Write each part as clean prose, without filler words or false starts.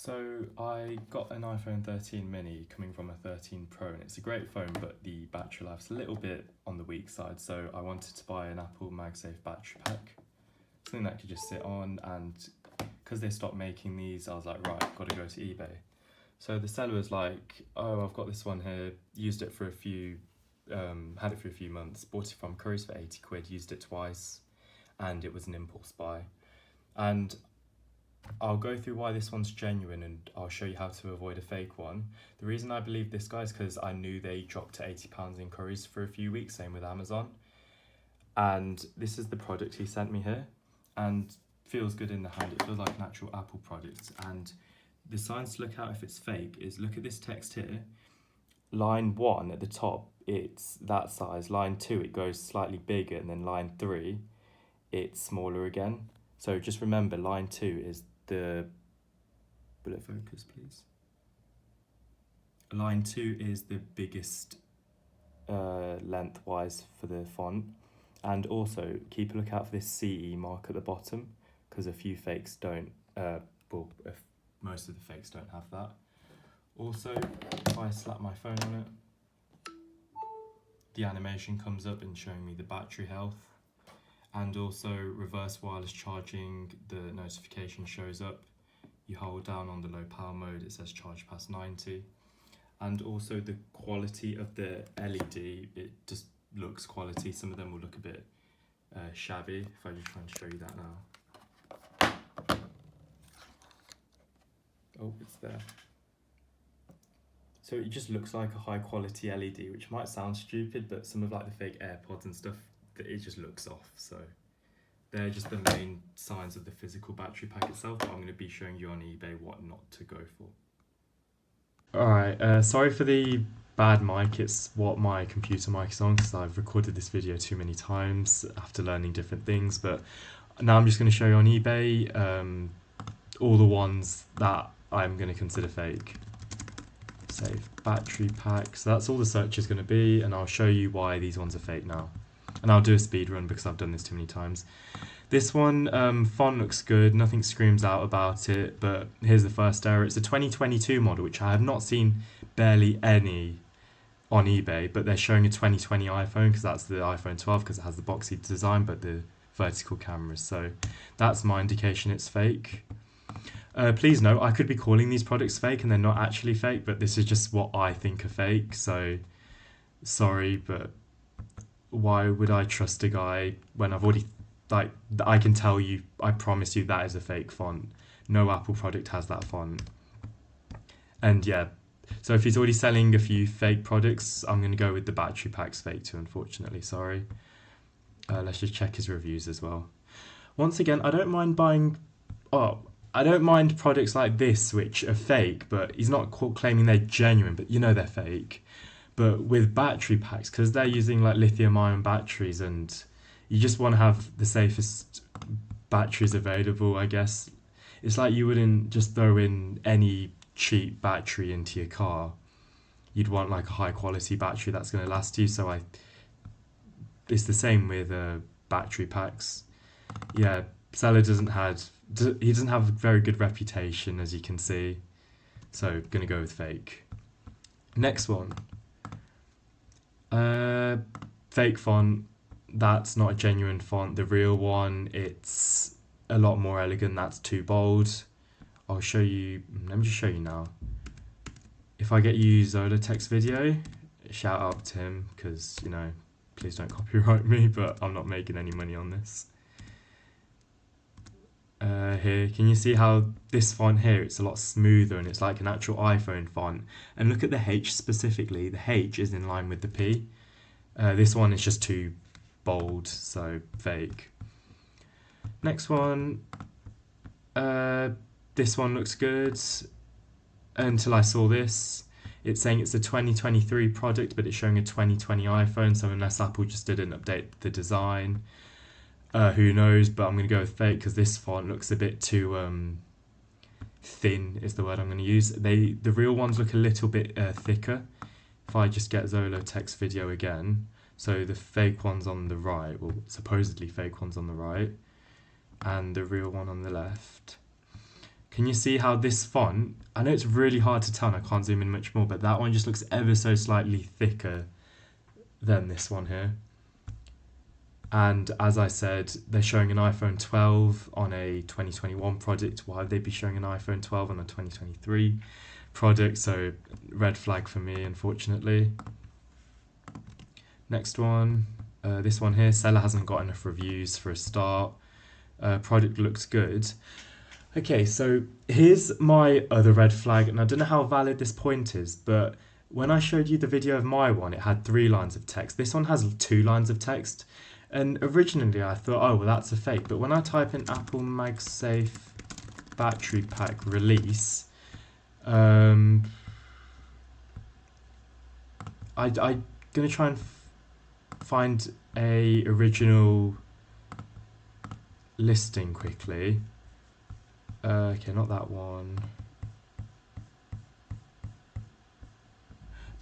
So I got an iPhone 13 mini coming from a 13 Pro, and it's a great phone, but the battery life's a little bit on the weak side. So I wanted to buy an Apple MagSafe battery pack, something that could just sit on. And because they stopped making these, I was like, right, got to go to eBay. So the seller was like, oh, I've got this one here, used it for a few, had it for a few months, bought it from Currys for 80 quid, used it twice, and it was an impulse buy. And I'll go through why this one's genuine, and I'll show you how to avoid a fake one. The reason I believe this guy is because I knew they dropped to £80 in Currys for a few weeks, same with Amazon. And this is the product he sent me here, and feels good in the hand. It feels like an actual Apple product. And the signs to look out if it's fake is, look at this text here. Line 1 at the top, it's that size. Line 2, it goes slightly bigger, and then line 3, it's smaller again. So just remember, line 2 is the bullet focus, please. Line 2 is the biggest lengthwise for the font. And also keep a lookout for this CE mark at the bottom, because a few fakes don't, most of the fakes don't have that. Also, if I slap my phone on it, the animation comes up and showing me the battery health. And also reverse wireless charging, the notification shows up. You hold down on the low power mode, it says charge past 90. And also the quality of the LED, it just looks quality. Some of them will look a bit shabby, if I just try and show you that now. Oh, it's there. So it just looks like a high quality LED, which might sound stupid, but some of like the fake AirPods and stuff, it just looks off. So they're just the main signs of the physical battery pack itself, but I'm going to be showing you on eBay what not to go for. Alright, sorry for the bad mic. It's what my computer mic is on, because I've recorded this video too many times after learning different things. But now I'm just going to show you on eBay all the ones that I'm going to consider fake. Save battery pack. So that's all the search is going to be, and I'll show you why these ones are fake now. And I'll do a speed run because I've done this too many times. This one, font looks good, nothing screams out about it, but here's the first error. It's a 2022 model, which I have not seen barely any on eBay, but they're showing a 2020 iPhone because that's the iPhone 12, because it has the boxy design but the vertical cameras. So that's my indication it's fake. Please note, I could be calling these products fake and they're not actually fake, but this is just what I think are fake. So sorry, but why would I trust a guy when I've already, like, I can tell you, I promise you that is a fake font. No Apple product has that font. And yeah, so if he's already selling a few fake products, I'm going to go with the battery pack's fake too, unfortunately, sorry. Let's just check his reviews as well. Once again, I don't mind products like this which are fake, but he's not claiming they're genuine, but you know they're fake. But with battery packs, because they're using like lithium-ion batteries, and you just want to have the safest batteries available, I guess. It's like you wouldn't just throw in any cheap battery into your car. You'd want like a high-quality battery that's going to last you. So it's the same with battery packs. Yeah, seller doesn't have a very good reputation, as you can see. So gonna go with fake. Next one. Fake font, that's not a genuine font. The real one, it's a lot more elegant. That's too bold. I'll show you, let me just show you now. If I get you Zola text video, shout out to him, because, you know, please don't copyright me, but I'm not making any money on this. Here, can you see how this font here, it's a lot smoother and it's like an actual iPhone font. And look at the H specifically, the H is in line with the P. This one is just too bold, so fake. Next one, this one looks good until I saw this. It's saying it's a 2023 product, but it's showing a 2020 iPhone, so unless Apple just didn't update the design, who knows, but I'm going to go with fake because this font looks a bit too thin is the word I'm going to use. The real ones look a little bit thicker. If I just get Zola text video again, so the fake one's on the right, well, supposedly fake one's on the right, and the real one on the left. Can you see how this font, I know it's really hard to tell and I can't zoom in much more, but that one just looks ever so slightly thicker than this one here. And as I said, they're showing an iPhone 12 on a 2021 product. Why would they be showing an iPhone 12 on a 2023 product? So red flag for me, unfortunately. Next one, this one here, seller hasn't got enough reviews for a start. Product looks good. Okay, so here's my other red flag, and I don't know how valid this point is, but when I showed you the video of my one, it had 3 lines of text. This one has 2 lines of text. And originally I thought, oh, well, that's a fake. But when I type in Apple MagSafe battery pack release, I'm going to try and find a original listing quickly. Okay, not that one.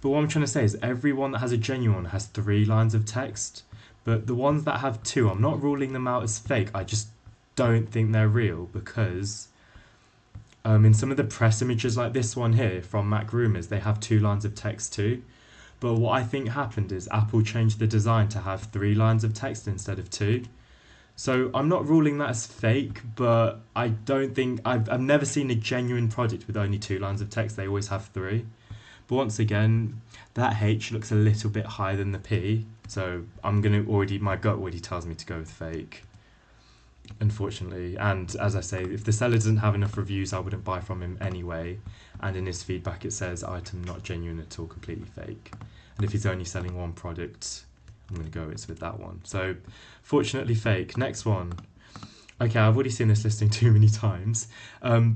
But what I'm trying to say is every one that has a genuine one has 3 lines of text. But the ones that have 2, I'm not ruling them out as fake. I just don't think they're real because in some of the press images like this one here from Mac Rumors, they have 2 lines of text too. But what I think happened is Apple changed the design to have 3 lines of text instead of 2. So I'm not ruling that as fake, but I don't think I've never seen a genuine product with only 2 lines of text. They always have 3. But once again, that H looks a little bit higher than the P, so I'm gonna my gut already tells me to go with fake, unfortunately. And as I say, if the seller doesn't have enough reviews, I wouldn't buy from him anyway. And in his feedback, it says item not genuine at all, completely fake. And if he's only selling one product, I'm gonna go with that one. So, fortunately, fake. Next one. Okay, I've already seen this listing too many times.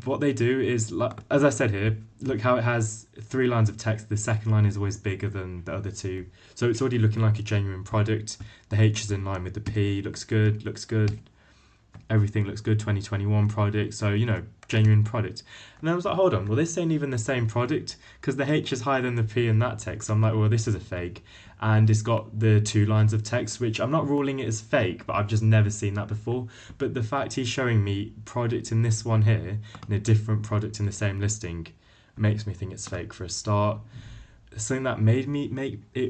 What they do is, as I said here, look how it has 3 lines of text. The second line is always bigger than the other 2. So it's already looking like a genuine product. The H is in line with the P. Looks good, looks good. Everything looks good, 2021 product. So, genuine product. And I was like, hold on, well, this ain't even the same product because the H is higher than the P in that text. So I'm like, well, this is a fake. And it's got the 2 lines of text, which I'm not ruling it as fake, but I've just never seen that before. But the fact he's showing me product in this one here and a different product in the same listing makes me think it's fake for a start. Something that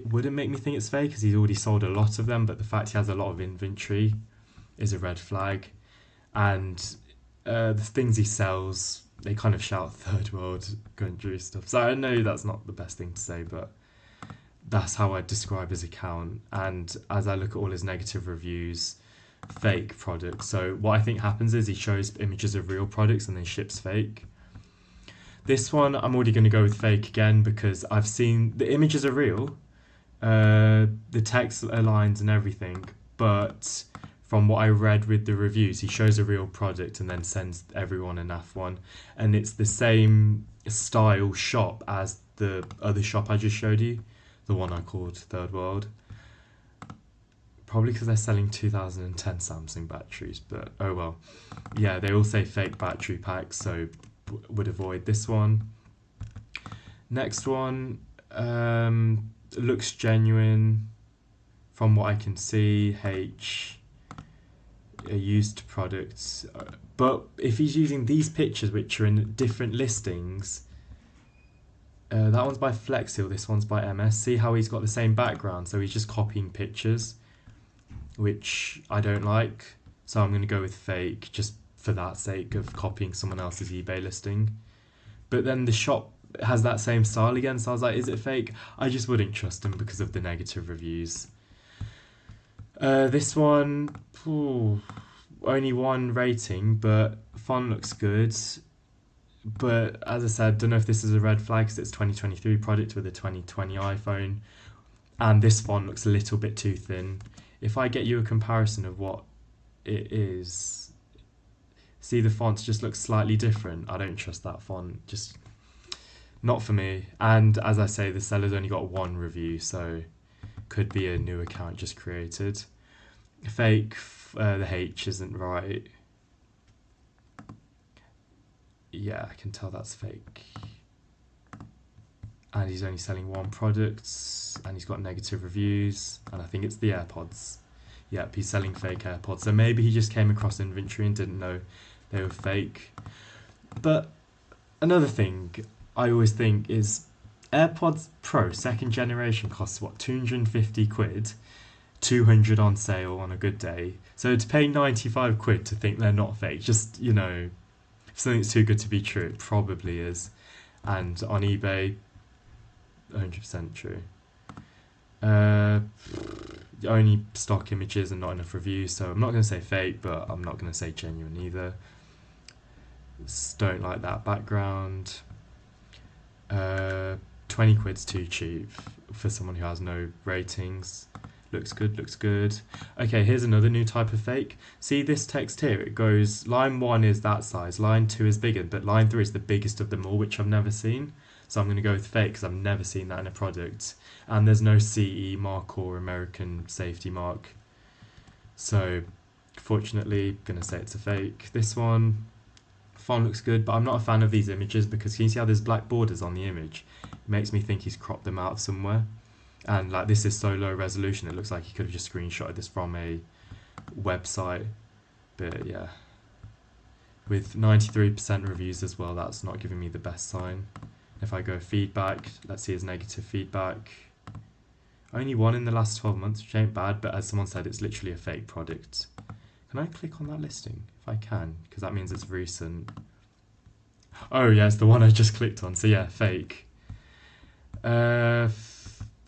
wouldn't make me think it's fake because he's already sold a lot of them, but the fact he has a lot of inventory is a red flag. And the things he sells, they kind of shout third world country stuff. So I know that's not the best thing to say, but that's how I describe his account. And as I look at all his negative reviews, fake products. So what I think happens is he shows images of real products and then ships fake. This one, I'm already going to go with fake again because I've seen the images are real, the text aligns and everything, but from what I read with the reviews, he shows a real product and then sends everyone a NAF one. And it's the same style shop as the other shop I just showed you, the one I called Third World. Probably because they're selling 2010 Samsung batteries, but oh well. Yeah, they all say fake battery packs, so would avoid this one. Next one looks genuine from what I can see. H, used products, but if he's using these pictures which are in different listings, that one's by Flexil, this one's by MS. See how he's got the same background, so he's just copying pictures, which I don't like. So I'm going to go with fake just for that sake of copying someone else's eBay listing. But then the shop has that same style again, so I was like, is it fake? I just wouldn't trust him because of the negative reviews. This one, only 1 rating, but font looks good. But as I said, don't know if this is a red flag because it's 2023 product with a 2020 iPhone. And this font looks a little bit too thin. If I get you a comparison of what it is, see the fonts just look slightly different. I don't trust that font, just not for me. And as I say, the seller's only got 1 review, so could be a new account just created. Fake, the H isn't right. Yeah, I can tell that's fake. And he's only selling 1 product, and he's got negative reviews, and I think it's the AirPods. Yep, he's selling fake AirPods. So maybe he just came across inventory and didn't know they were fake. But another thing I always think is AirPods Pro second generation costs what, 250 quid, 200 on sale on a good day. So to pay 95 quid to think they're not fake, just, you know, if something's too good to be true, it probably is. And on eBay, 100% true. Only stock images and not enough reviews, so I'm not going to say fake, but I'm not going to say genuine either. Don't like that background. 20 quid's too cheap for someone who has no ratings. Looks good, looks good. Okay, here's another new type of fake. See this text here? It goes, line 1 is that size, line 2 is bigger, but line 3 is the biggest of them all, which I've never seen. So I'm going to go with fake because I've never seen that in a product. And there's no CE mark or American safety mark. So, fortunately, I'm going to say it's a fake. This one, font looks good, but I'm not a fan of these images because can you see how there's black borders on the image? It makes me think he's cropped them out somewhere. And like this is so low resolution, it looks like he could have just screenshotted this from a website. But yeah, with 93% reviews as well, that's not giving me the best sign. If I go feedback, let's see his negative feedback. Only one in the last 12 months, which ain't bad, but as someone said, it's literally a fake product. Can I click on that listing? If I can, because that means it's recent. Oh yeah, it's the one I just clicked on, so yeah, fake.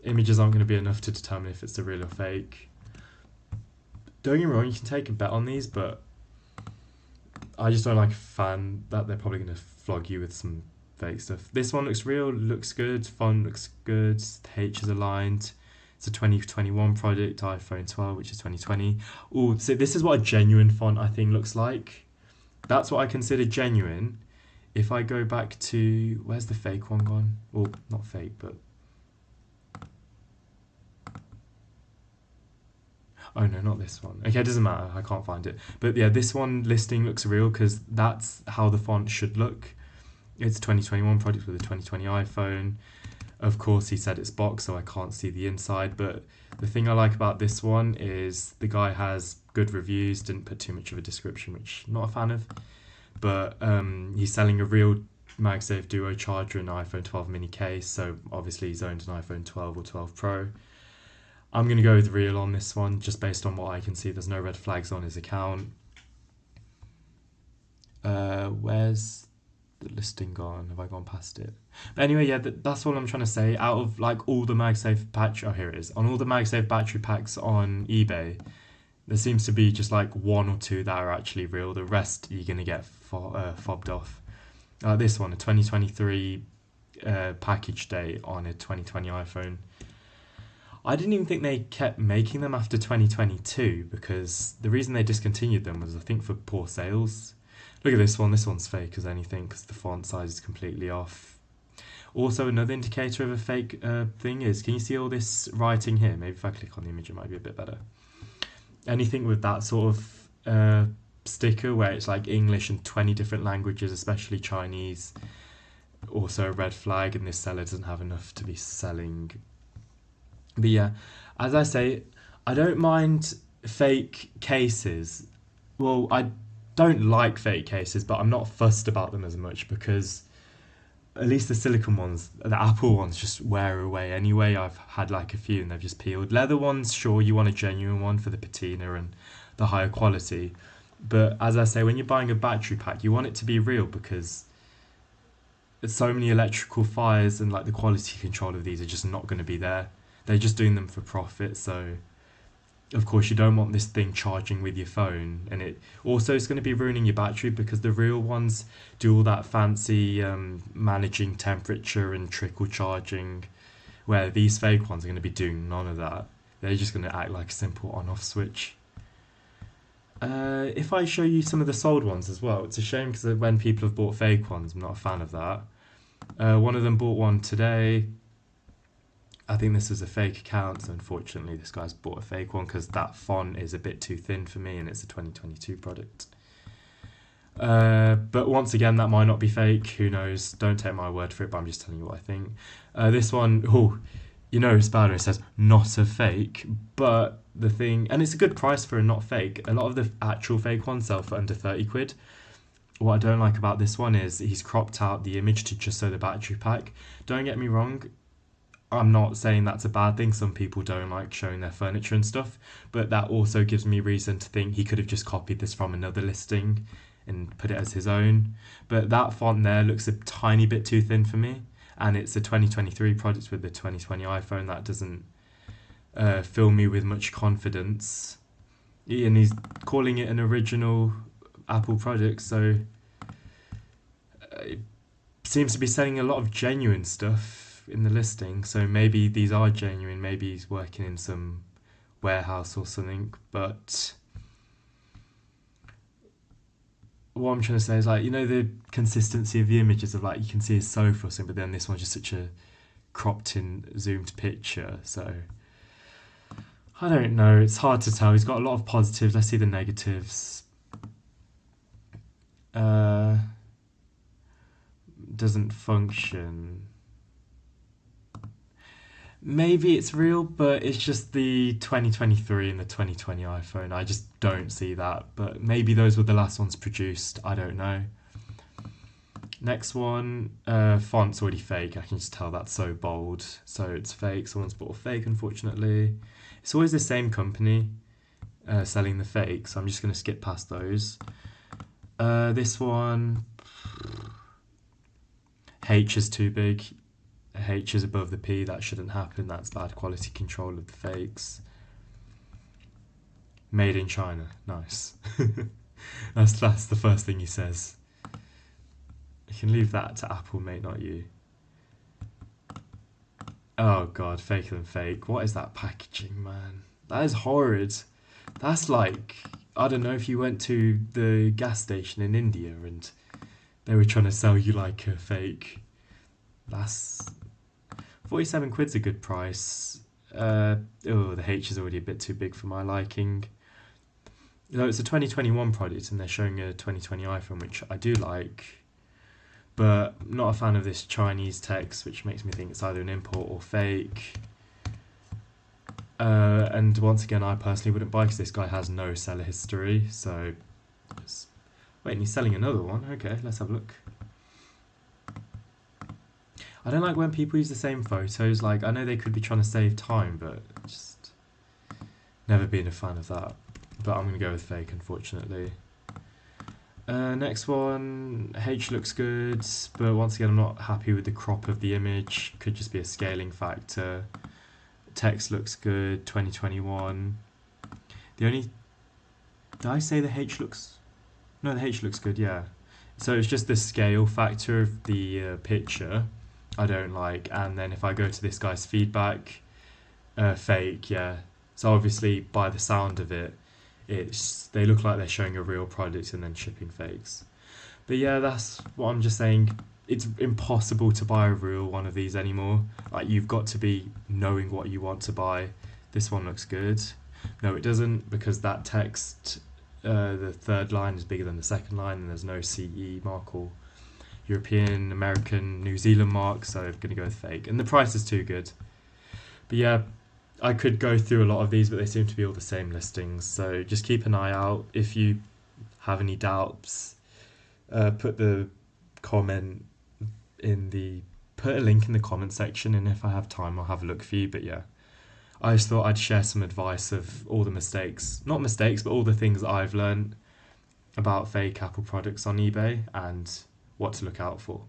Images aren't going to be enough to determine if it's a real or fake. Don't get me wrong, you can take a bet on these, but I just don't like a fan that they're probably going to flog you with some fake stuff. This one looks real, looks good, font looks good, the H is aligned. It's a 2021 product, iPhone 12, which is 2020. Oh, so this is what a genuine font I think looks like. That's what I consider genuine. If I go back to, where's the fake one gone? Well, not fake, but oh no, not this one. Okay, it doesn't matter, I can't find it. But yeah, this one listing looks real because that's how the font should look. It's a 2021 product with a 2020 iPhone. Of course, he said it's boxed, so I can't see the inside. But the thing I like about this one is the guy has good reviews, didn't put too much of a description, which I'm not a fan of. But he's selling a real MagSafe Duo charger and iPhone 12 mini case, so obviously he's owned an iPhone 12 or 12 Pro. I'm going to go with real on this one, just based on what I can see. There's no red flags on his account. Where's the listing gone? Have I gone past it? But anyway, yeah, that's all I'm trying to say. Out of like all the MagSafe battery, oh here it is. On all the MagSafe battery packs on eBay, there seems to be just like 1 or 2 that are actually real. The rest you're going to get fobbed off. This one, a 2023 package date on a 2020 iPhone. I didn't even think they kept making them after 2022 because the reason they discontinued them was, I think, for poor sales. Look at this one. This one's fake as anything because the font size is completely off. Also, another indicator of a fake thing is, can you see all this writing here? Maybe if I click on the image, it might be a bit better. Anything with that sort of sticker where it's like English and 20 different languages, especially Chinese, also a red flag, and this seller doesn't have enough to be selling. But yeah, as I say, I don't mind fake cases. Well, I don't like fake cases, but I'm not fussed about them as much because at least the silicone ones, the Apple ones, just wear away anyway. I've had like a few and they've just peeled. Leather ones, sure, you want a genuine one for the patina and the higher quality. But as I say, when you're buying a battery pack, you want it to be real because there's so many electrical fires and like the quality control of these are just not going to be there. They're just doing them for profit, so of course you don't want this thing charging with your phone, and it also is going to be ruining your battery because the real ones do all that fancy managing temperature and trickle charging, where these fake ones are going to be doing none of that. They're just going to act like a simple on-off switch. If I show you some of the sold ones as well, it's a shame because when people have bought fake ones, I'm not a fan of that. One of them bought one today. I think this was a fake account, so unfortunately this guy's bought a fake one because that font is a bit too thin for me and it's a 2022 product. But once again, that might not be fake, who knows, don't take my word for it, but I'm just telling you what I think. This one, oh, you know it's bad when it says not a fake, but the thing, and it's a good price for a not fake, a lot of the actual fake ones sell for under 30 quid. what I don't like about this one is he's cropped out the image to just show the battery pack. Don't get me wrong, I'm not saying that's a bad thing. Some people don't like showing their furniture and stuff, but that also gives me reason to think he could have just copied this from another listing and put it as his own. But that font there looks a tiny bit too thin for me, and it's a 2023 product with the 2020 iPhone. That doesn't fill me with much confidence. And he's calling it an original Apple product, so it seems to be selling a lot of genuine stuff in the listing. So maybe these are genuine. Maybe he's working in some warehouse or something. But what I'm trying to say is, like, you know, the consistency of the images of, like, you can see a sofa or something, but then this one's just such a cropped in zoomed picture. So I don't know, it's hard to tell. He's got a lot of positives. I see the negatives. Doesn't function. Maybe it's real, but it's just the 2023 and the 2020 iPhone. I just don't see that. But maybe those were the last ones produced. I don't know. Next one, font's already fake. I can just tell that's so bold. So it's fake. Someone's bought a fake, unfortunately. It's always the same company selling the fake, so I'm just going to skip past those. This one, H is too big. H is above the P. That shouldn't happen. That's bad quality control of the fakes. Made in China. Nice. that's the first thing he says. You can leave that to Apple, mate, not you. Oh god, faker than fake. What is that packaging, man? That is horrid. That's like, I don't know, if you went to the gas station in India and they were trying to sell you like a fake. That's 47 quid's a good price. The H is already a bit too big for my liking. Though it's a 2021 product and they're showing a 2020 iPhone, which I do like. But not a fan of this Chinese text, which makes me think it's either an import or fake. And once again, I personally wouldn't buy because this guy has no seller history. So, wait, and he's selling another one. Okay, let's have a look. I don't like when people use the same photos. Like, I know they could be trying to save time, but just never been a fan of that. But I'm going to go with fake, unfortunately. Next one, H looks good, but once again I'm not happy with the crop of the image. Could just be a scaling factor. Text looks good, 2021. Did I say the H looks? No, the H looks good, yeah. So it's just the scale factor of the picture I don't like, and then if I go to this guy's feedback, fake, yeah. So obviously by the sound of it, they look like they're showing a real product and then shipping fakes. But yeah, that's what I'm just saying. It's impossible to buy a real one of these anymore. Like, you've got to be knowing what you want to buy. This one looks good. No, it doesn't, because that text, the third line is bigger than the second line, and there's no CE mark or European, American, New Zealand mark, so I'm going to go with fake. And the price is too good. But yeah, I could go through a lot of these, but they seem to be all the same listings. So just keep an eye out. If you have any doubts, put a link in the comment section, and if I have time, I'll have a look for you. But yeah, I just thought I'd share some advice of all the mistakes, not mistakes, but all the things that I've learned about fake Apple products on eBay and what to look out for.